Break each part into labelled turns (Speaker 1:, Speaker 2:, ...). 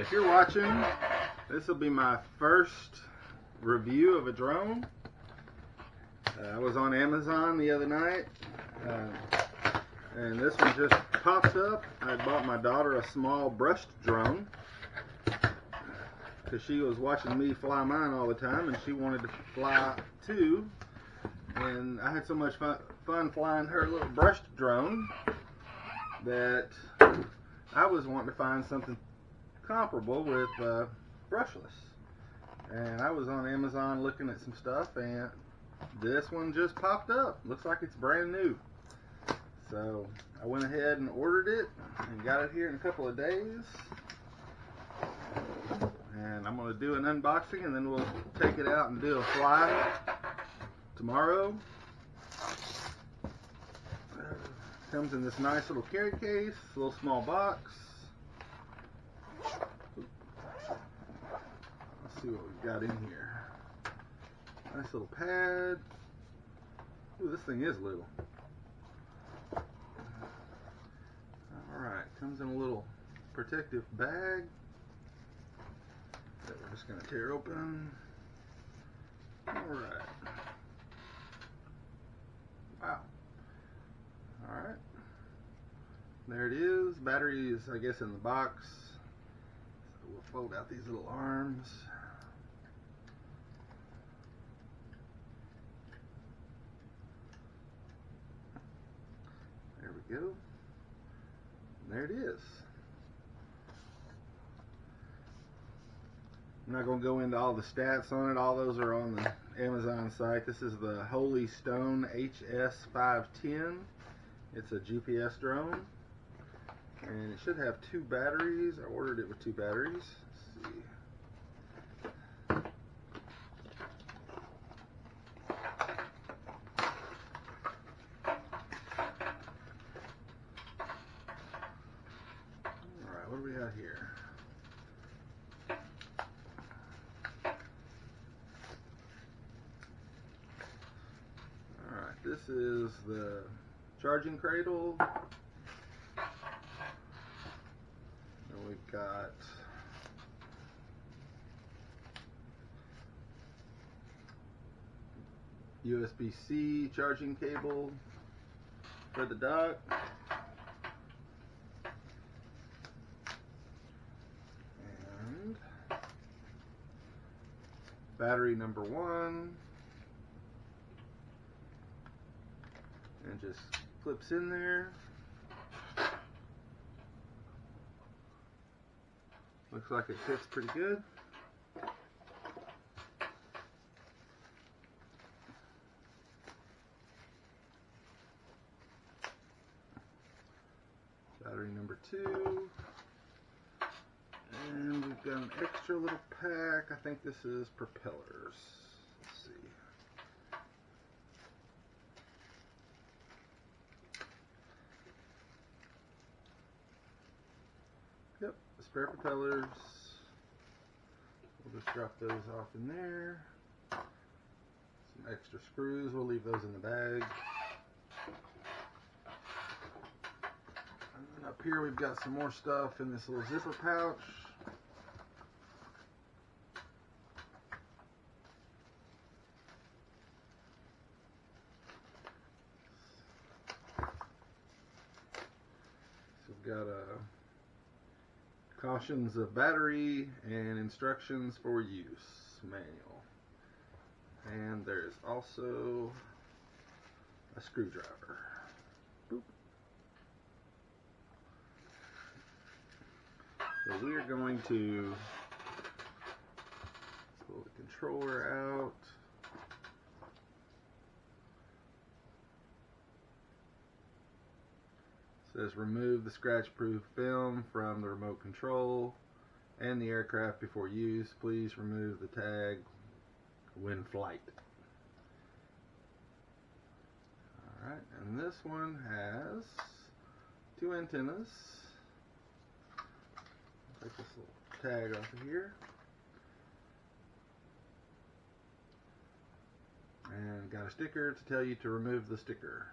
Speaker 1: If you're watching, this will be my first review of a drone. I was on Amazon the other night, and this one just popped up. I bought my daughter a small brushed drone because she was watching me fly mine all the time, and she wanted to fly too. And I had so much fun flying her little brushed drone that I was wanting to find something comparable with brushless. And I was on Amazon looking at some stuff, and this one just popped up. Looks like it's brand new. So I went ahead and ordered it and got it here in a couple of days. And I'm going to do an unboxing, and then we'll take it out and do a fly tomorrow. Comes in this nice little carry case, little small box. Let's see what we've got in here. Nice little pad. Ooh, this thing is little. Alright, comes in a little protective bag that we're just going to tear open. Alright. Wow. Alright. There it is. Battery is, I guess, in the box. So we'll fold out these little arms. There we go. And there it is. I'm not going to go into all the stats on it. All those are on the Amazon site. This is the Holystone HS510. It's a GPS drone. And it should have 2 batteries. I ordered it with 2 batteries. Let's see. Alright, what do we got here? Alright, this is the charging cradle. And we've got USB-C charging cable for the dock. And battery number 1. And just clips in there. Looks like it fits pretty good. Battery number 2. And we've got an extra little pack. I think this is propellers. Let's see. Yep, spare propellers. We'll just drop those off in there. Some extra screws, we'll leave those in the bag. And then up here we've got some more stuff in this little zipper pouch. So we've got a cautions of battery and instructions for use manual. And there's also a screwdriver. Boop. So we are going to pull the controller out. It says remove the scratch-proof film from the remote control and the aircraft before use. Please remove the tag when flight. Alright, and this one has 2 antennas. Take this little tag off of here. And got a sticker to tell you to remove the sticker.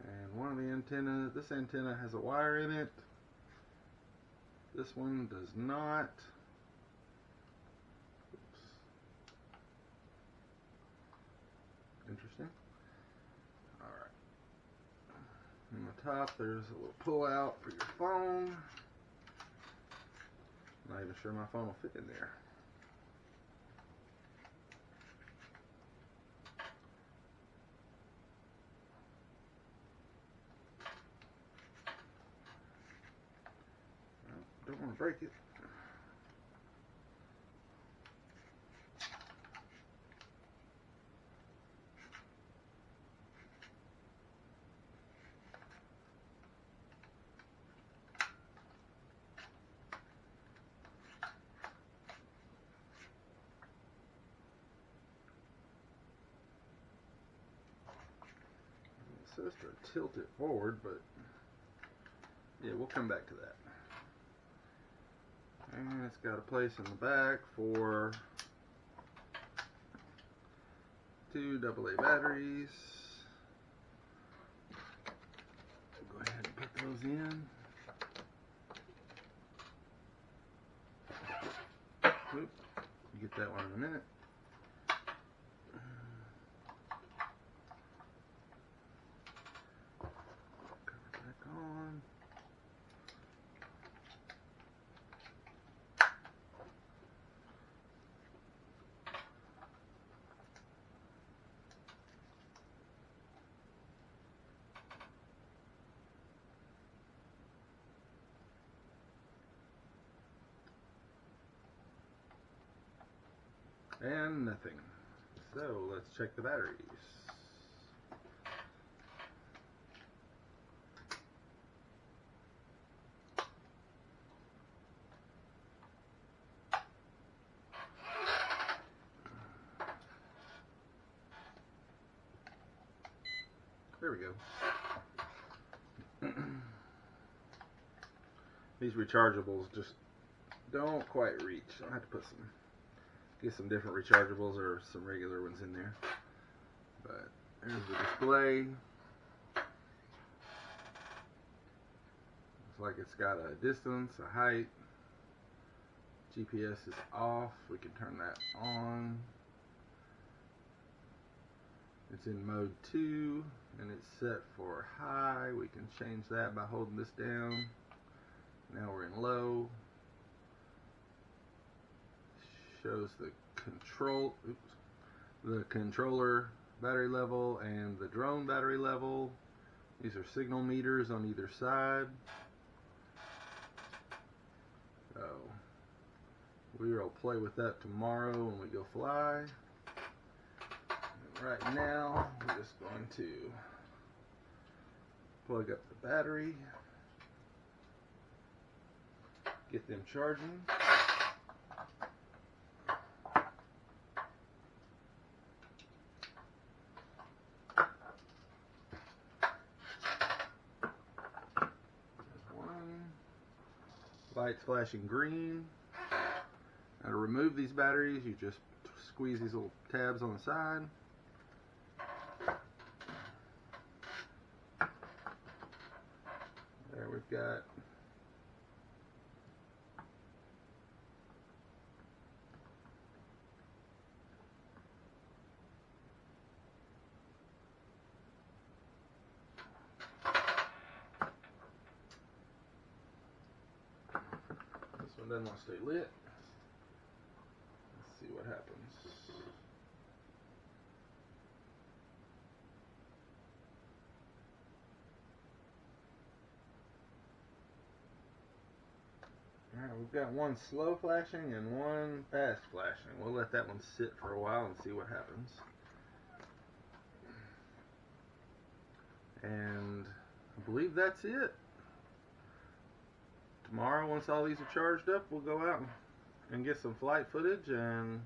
Speaker 1: And one the antenna. This antenna has a wire in it. This one does not. Oops. Interesting. Alright. On the top there's a little pull out for your phone. Not even sure my phone will fit in there. Don't want to break it. It says to tilt it forward, but yeah, we'll come back to that. And it's got a place in the back for 2 AA batteries. Go ahead and put those in. Oop, you get that one in a minute. Cover back on. And nothing. So let's check the batteries. There we go. These rechargeables just don't quite reach. I'll have to put some, get some different rechargeables or some regular ones in there. But there's the display. Looks like it's got a distance, a height. GPS is off. We can turn that on. It's in mode 2 and it's set for high. We can change that by holding this down. Now we're in low. Shows the controller battery level and the drone battery level. These are signal meters on either side. So we will play with that tomorrow when we go fly. And right now we're just going to plug up the battery, get them charging. Lights flashing green. Now to remove these batteries, you just squeeze these little tabs on the side. There we've got doesn't want to stay lit. Let's see what happens. Alright, we've got one slow flashing and one fast flashing. We'll let that one sit for a while and see what happens. And I believe that's it. Tomorrow, once all these are charged up, we'll go out and get some flight footage and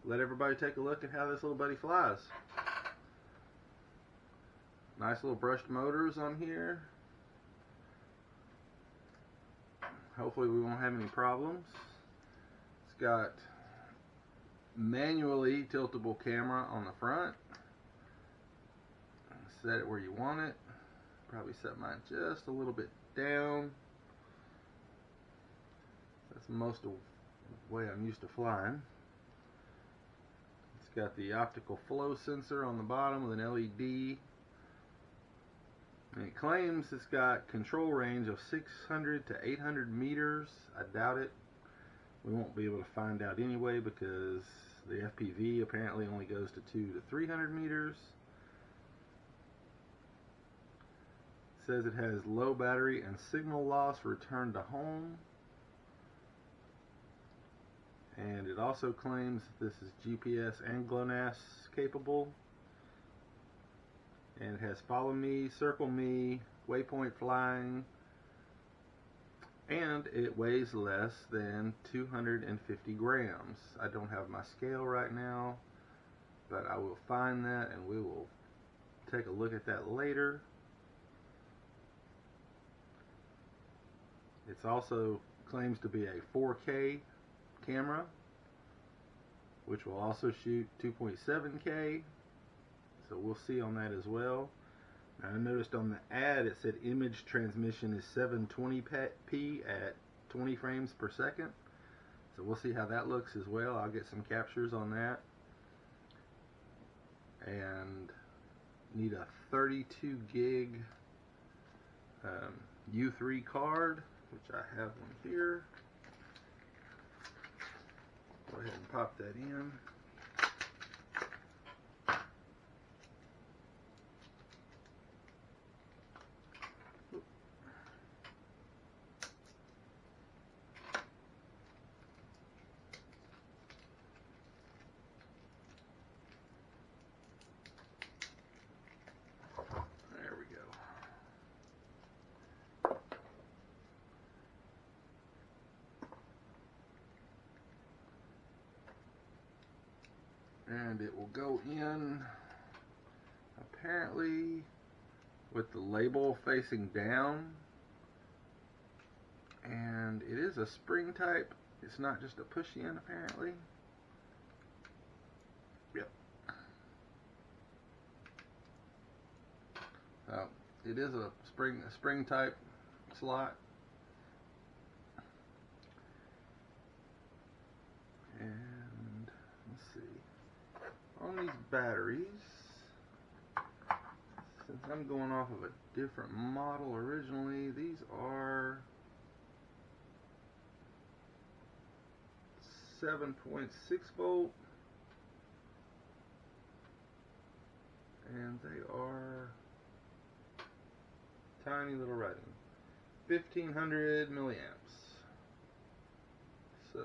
Speaker 1: let everybody take a look at how this little buddy flies. Nice little brushed motors on here. Hopefully we won't have any problems. It's got manually tiltable camera on the front. set it where you want it. Probably set mine just a little bit down. That's most of the way I'm used to flying. It's got the optical flow sensor on the bottom with an LED. And it claims it's got control range of 600 to 800 meters. I doubt it. We won't be able to find out anyway because the FPV apparently only goes to 200 to 300 meters. It says it has low battery and signal loss return to home. And it also claims this is GPS and GLONASS capable. And it has follow me, circle me, waypoint flying, and it weighs less than 250 grams. I don't have my scale right now, but I will find that and we will take a look at that later. It also claims to be a 4K camera, which will also shoot 2.7K. So we'll see on that as well. Now I noticed on the ad it said image transmission is 720p at 20 frames per second. So we'll see how that looks as well. I'll get some captures on that. And need a 32 gig U3 card, which I have one here. Go ahead and pop that in. And it will go in apparently with the label facing down, and it is a spring type. It's not just a push in apparently. Yep. It is a spring type slot. And let's see. On these batteries, since I'm going off of a different model originally, these are 7.6 volt, and they are tiny little writing, 1500 milliamps. So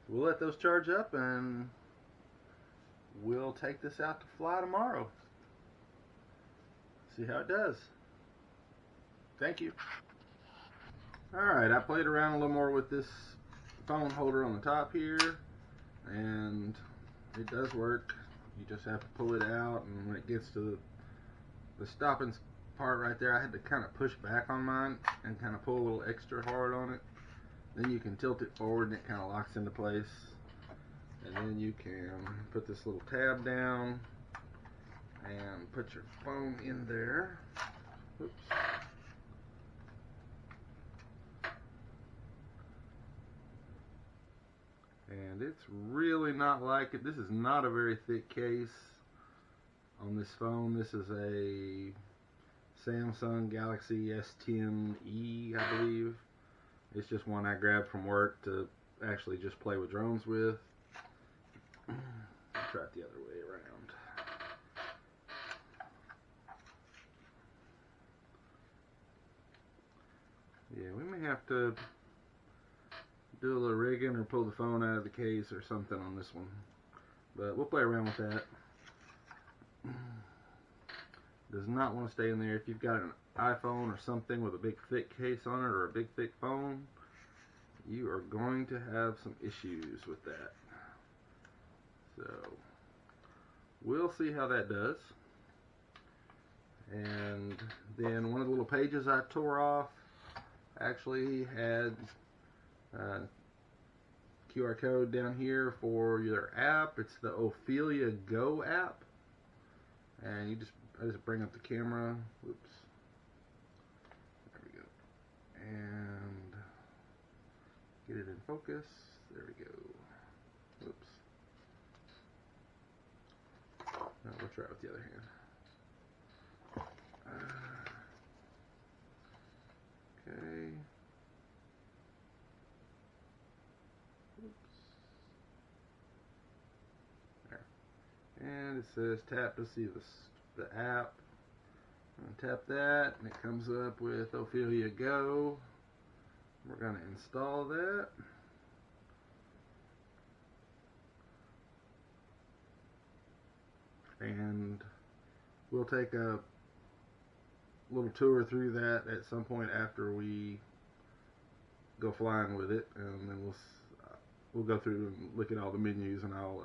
Speaker 1: we'll let those charge up and we'll take this out to fly tomorrow. See how it does. Thank you. Alright, I played around a little more with this phone holder on the top here, and it does work. You just have to pull it out, and when it gets to the stopping part right there, I had to kind of push back on mine and kind of pull a little extra hard on it. Then you can tilt it forward and it kind of locks into place. And then you can put this little tab down and put your phone in there. Oops. And it's really not like it. This is not a very thick case on this phone. This is a Samsung Galaxy S10e, I believe. It's just one I grabbed from work to actually just play with drones with. I'll try it the other way around. Yeah, we may have to do a little rigging or pull the phone out of the case or something on this one. But we'll play around with that. Does not want to stay in there. If you've got an iPhone or something with a big thick case on it, or a big thick phone, you are going to have some issues with that. So we'll see how that does. And then one of the little pages I tore off actually had QR code down here for your app. It's the Ophelia Go app, and I just bring up the camera. Whoops. There we go. And get it in focus. There we go. Whoops. No, we'll try it with the other hand. Okay. Oops. There. And it says tap to see the app. I'm going to tap that, and it comes up with Ophelia Go. We're going to install that. And we'll take a little tour through that at some point after we go flying with it, and then we'll go through and look at all the menus, and I'll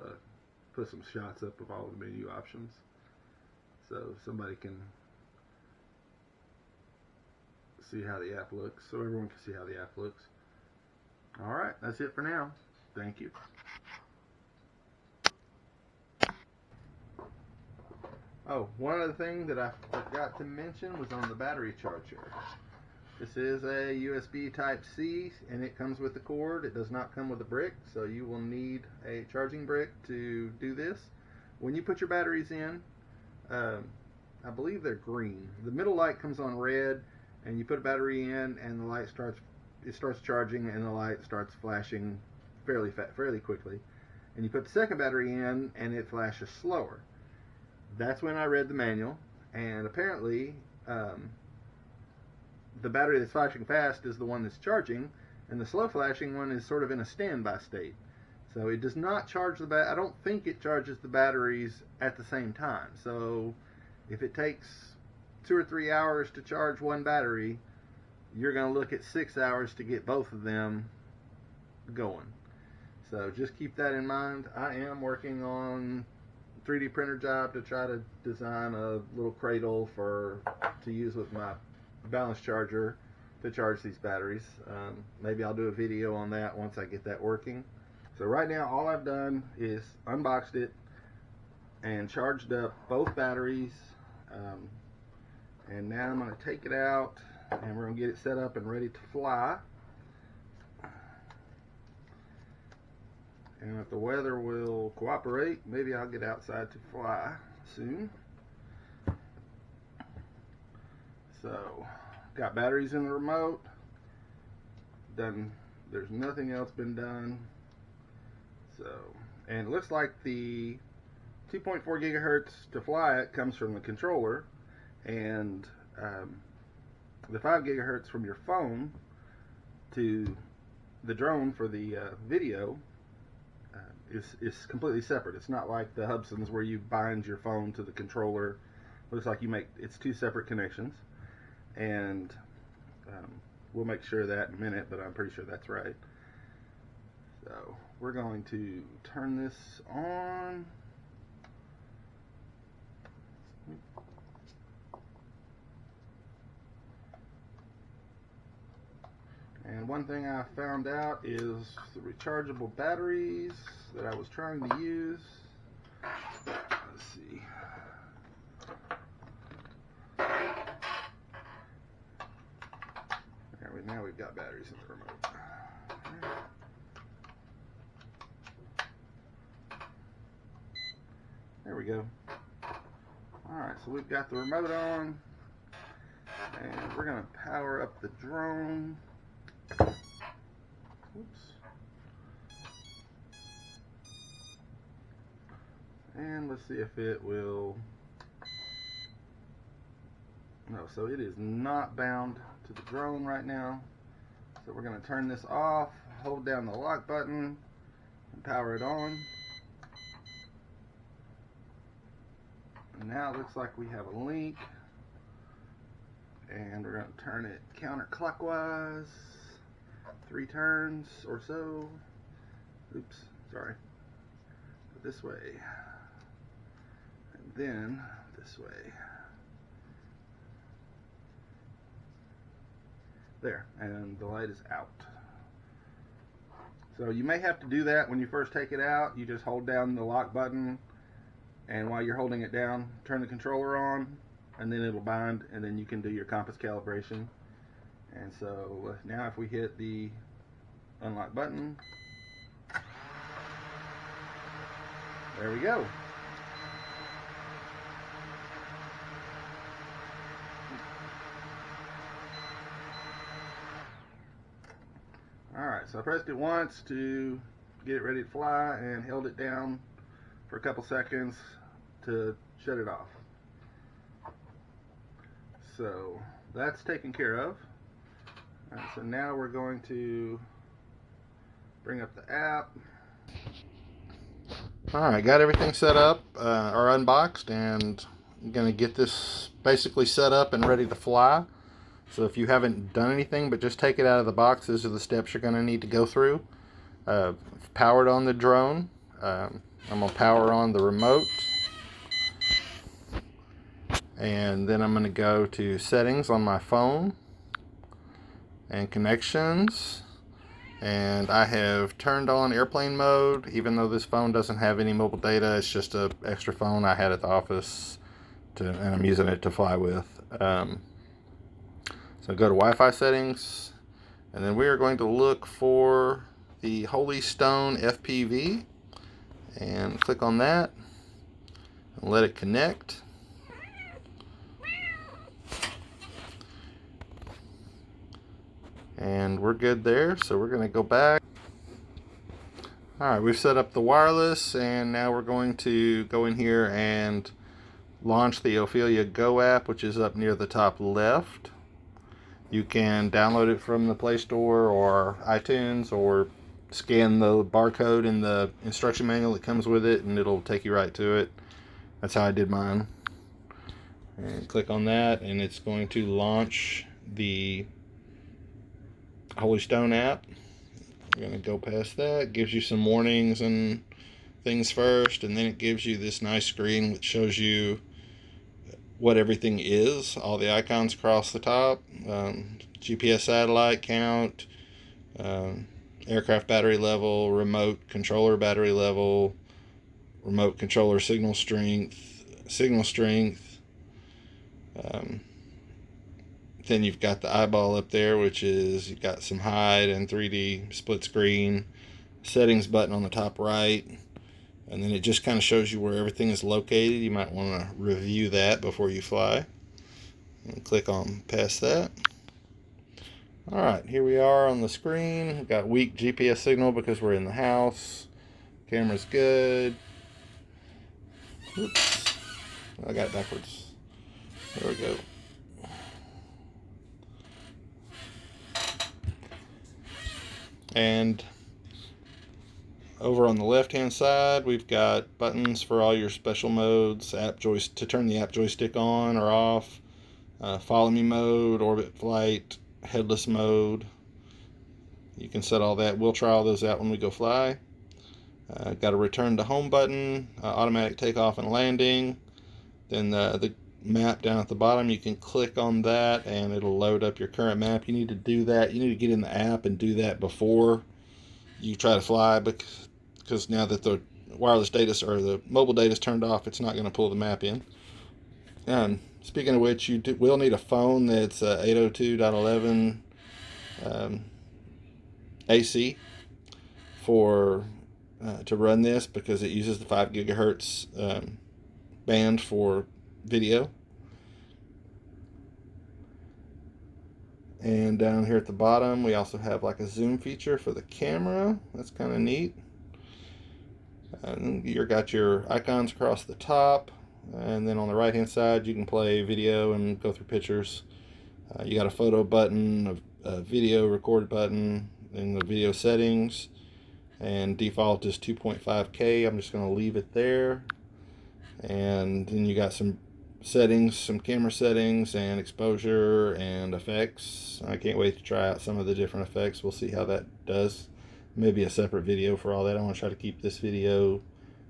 Speaker 1: put some shots up of all the menu options so somebody can see how the app looks, so everyone can see how the app looks. Alright, that's it for now. Thank you. Oh, one other thing that I forgot to mention was on the battery charger. This is a USB Type-C, and it comes with the cord. It does not come with a brick, so you will need a charging brick to do this. When you put your batteries in, I believe they're green. The middle light comes on red, and you put a battery in, and the light starts charging, and the light starts flashing fairly quickly. And you put the second battery in, and it flashes slower. That's when I read the manual, and apparently the battery that's flashing fast is the one that's charging, and the slow flashing one is sort of in a standby state. So it does not charge the battery. I don't think it charges the batteries at the same time. So if it takes 2 or 3 hours to charge one battery, you're going to look at 6 hours to get both of them going. So just keep that in mind. I am working on 3D printer job to try to design a little cradle to use with my balance charger to charge these batteries. Maybe I'll do a video on that once I get that working. So right now all I've done is unboxed it and charged up both batteries, and now I'm going to take it out and we're going to get it set up and ready to fly. And if the weather will cooperate, maybe I'll get outside to fly soon. So, got batteries in the remote. There's nothing else been done. So, and it looks like the 2.4 gigahertz to fly it comes from the controller, and the 5 gigahertz from your phone to the drone for the video is completely separate. It's not like the Hubsons where you bind your phone to the controller. Looks like it's 2 separate connections, and we'll make sure of that in a minute, but I'm pretty sure that's right. So we're going to turn this on. And one thing I found out is the rechargeable batteries that I was trying to use. Let's see. Now we've got batteries in the remote. There we go. Alright, so we've got the remote on, and we're going to power up the drone. Oops. And let's see if it will. No, so it is not bound to the drone right now. So we're going to turn this off, hold down the lock button, and power it on. And now it looks like we have a link. And we're going to turn it counterclockwise 3 turns or so. Oops, sorry. This way. And then this way. There, and the light is out. So you may have to do that when you first take it out. You just hold down the lock button, and while you're holding it down, turn the controller on, and then it'll bind, and then you can do your compass calibration. And so now if we hit the unlock button, there we go. Alright, so I pressed it once to get it ready to fly and held it down for a couple seconds to shut it off. So that's taken care of. So now we're going to bring up the app. Alright, got everything set up or unboxed, and I'm going to get this basically set up and ready to fly. So if you haven't done anything but just take it out of the box, these are the steps you're going to need to go through. Powered on the drone. I'm going to power on the remote. And then I'm going to go to settings on my phone and connections. And I have turned on airplane mode, even though this phone doesn't have any mobile data. It's just an extra phone I had at the office, and I'm using it to fly with. So go to Wi-Fi settings, and then we are going to look for the Holystone FPV, and click on that, and let it connect. And we're good there, so we're going to go back. Alright, we've set up the wireless, and now we're going to go in here and launch the Ophelia Go app, which is up near the top left. You can download it from the Play Store or iTunes, or scan the barcode in the instruction manual that comes with it, and it'll take you right to it. That's how I did mine. And click on that, and it's going to launch the Holystone app. We're going to go past that. It gives you some warnings and things first, and then it gives you this nice screen that shows you what everything is, all the icons across the top, GPS satellite count, aircraft battery level, remote controller battery level, remote controller signal strength. Then you've got the eyeball up there, which is, you've got some hide and 3D split screen, settings button on the top right. And then it just kind of shows you where everything is located. You might want to review that before you fly. And click on past that. Alright, here we are on the screen. We've got weak GPS signal because we're in the house. Camera's good. Oops. I got it backwards. There we go. And over on the left hand side, we've got buttons for all your special modes, to turn the app joystick on or off, follow me mode, orbit flight, headless mode. You can set all that. We'll try all those out when we go fly. Got a return to home button, automatic takeoff and landing. Then the map down at the bottom, you can click on that and it'll load up your current map. You need to do that. You need to get in the app and do that before you try to fly, because now that the wireless data or the mobile data is turned off, it's not going to pull the map in. And speaking of which, you will need a phone that's 802.11 AC for to run this, because it uses the 5 gigahertz band for video. And down here at the bottom, we also have like a zoom feature for the camera. That's kind of neat. And you've got your icons across the top, and then on the right hand side you can play video and go through pictures. You got a photo button, a video record button, in the video settings, and default is 2.5K. I'm just going to leave it there. And then you got some settings, some camera settings and exposure and effects. I can't wait to try out some of the different effects. We'll see how that does. Maybe a separate video for all that. I want to try to keep this video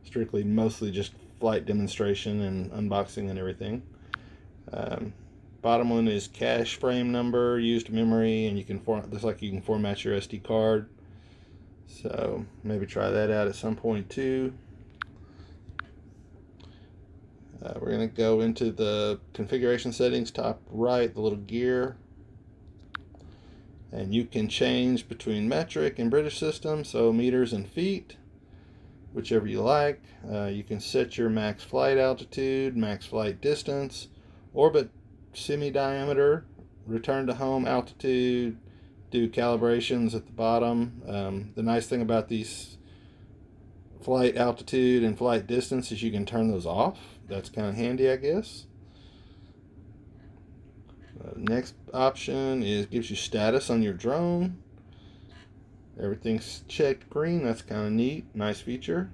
Speaker 1: strictly mostly just flight demonstration and unboxing and everything. Bottom one is cache frame number, used memory, and you can just like you can format your SD card.
Speaker 2: So maybe try that out at some point too. We're going to go into the configuration settings, top right, the little gear. And you can change between metric and British system, so meters and feet, whichever you like. You can set your max flight altitude, max flight distance, orbit semi-diameter, return to home altitude, do calibrations at the bottom. The nice thing about these flight altitude and flight distance is you can turn those off. That's kind of handy, I guess. Next option is gives you status on your drone. Everything's checked green. That's kind of neat. Nice feature.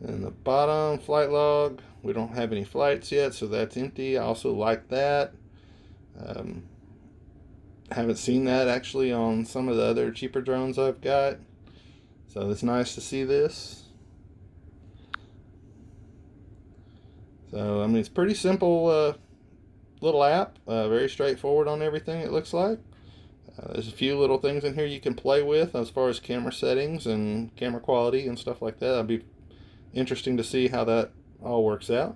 Speaker 2: And the bottom, flight log. We don't have any flights yet, so that's empty. I also like that. Haven't seen that actually on some of the other cheaper drones I've got. So it's nice to see this. So, I mean, it's pretty simple little app. Very straightforward on everything, it looks like. There's a few little things in here you can play with as far as camera settings and camera quality and stuff like that. It'll be interesting to see how that all works out.